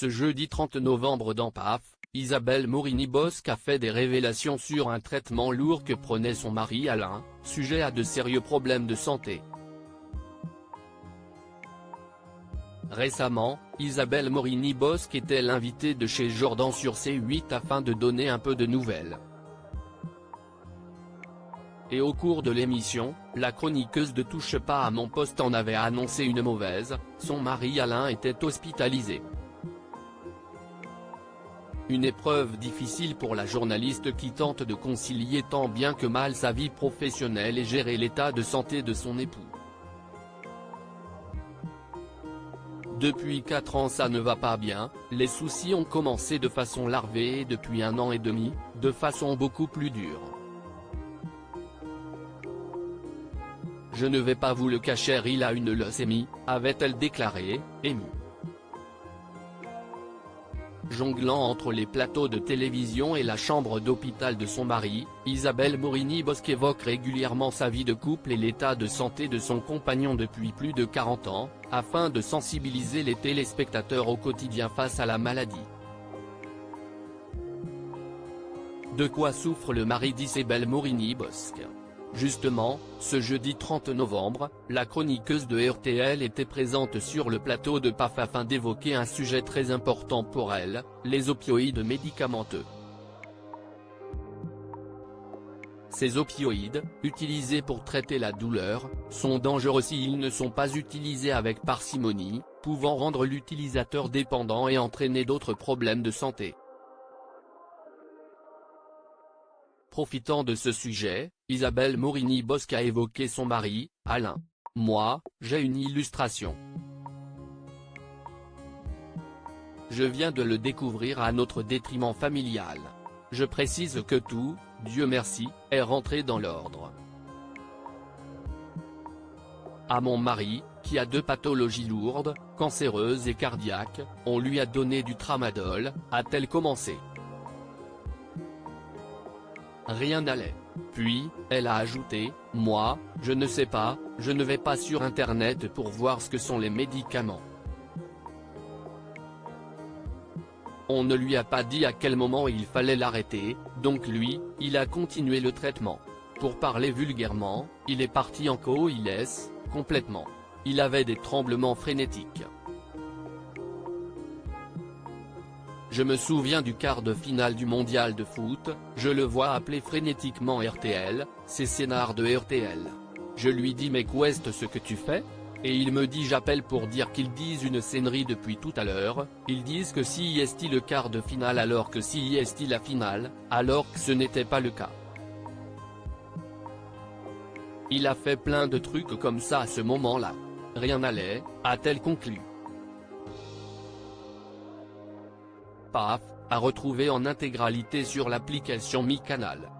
Ce jeudi 30 novembre dans PAF, Isabelle Morini-Bosc a fait des révélations sur un traitement lourd que prenait son mari Alain, sujet à de sérieux problèmes de santé. Récemment, Isabelle Morini-Bosc était l'invitée de chez Jordan sur C8 afin de donner un peu de nouvelles. Et au cours de l'émission, la chroniqueuse de Touche pas à mon poste en avait annoncé une mauvaise, son mari Alain était hospitalisé. Une épreuve difficile pour la journaliste qui tente de concilier tant bien que mal sa vie professionnelle et gérer l'état de santé de son époux. Depuis 4 ans ça ne va pas bien, les soucis ont commencé de façon larvée et depuis 1 an et demi, de façon beaucoup plus dure. Je ne vais pas vous le cacher, il a une leucémie, avait-elle déclaré, émue. Jonglant entre les plateaux de télévision et la chambre d'hôpital de son mari, Isabelle Morini-Bosc évoque régulièrement sa vie de couple et l'état de santé de son compagnon depuis plus de 40 ans, afin de sensibiliser les téléspectateurs au quotidien face à la maladie. De quoi souffre le mari d'Isabelle Morini-Bosc ? Justement, ce jeudi 30 novembre, la chroniqueuse de RTL était présente sur le plateau de PAF afin d'évoquer un sujet très important pour elle, les opioïdes médicamenteux. Ces opioïdes, utilisés pour traiter la douleur, sont dangereux s'ils ne sont pas utilisés avec parcimonie, pouvant rendre l'utilisateur dépendant et entraîner d'autres problèmes de santé. Profitant de ce sujet, Isabelle Morini-Bosc a évoqué son mari, Alain. « Moi, j'ai une illustration. Je viens de le découvrir à notre détriment familial. Je précise que tout, Dieu merci, est rentré dans l'ordre. À mon mari, qui a 2 pathologies lourdes, cancéreuses et cardiaques, on lui a donné du tramadol, a-t-elle commencé. Rien n'allait. Puis, elle a ajouté, « Moi, je ne sais pas, je ne vais pas sur internet pour voir ce que sont les médicaments. On ne lui a pas dit à quel moment il fallait l'arrêter, donc lui, il a continué le traitement. Pour parler vulgairement, il est parti en coïlesse, complètement. Il avait des tremblements frénétiques. Je me souviens du quart de finale du mondial de foot, je le vois appeler frénétiquement RTL, c'est scénar de RTL. Je lui dis mais qu'est-ce ce que tu fais ? Et il me dit j'appelle pour dire qu'ils disent une scénerie depuis tout à l'heure, ils disent que si est le quart de finale alors que si est la finale, alors que ce n'était pas le cas. Il a fait plein de trucs comme ça à ce moment-là. Rien n'allait, a-t-elle conclu. PAF, à retrouver en intégralité sur l'application Mi Canal.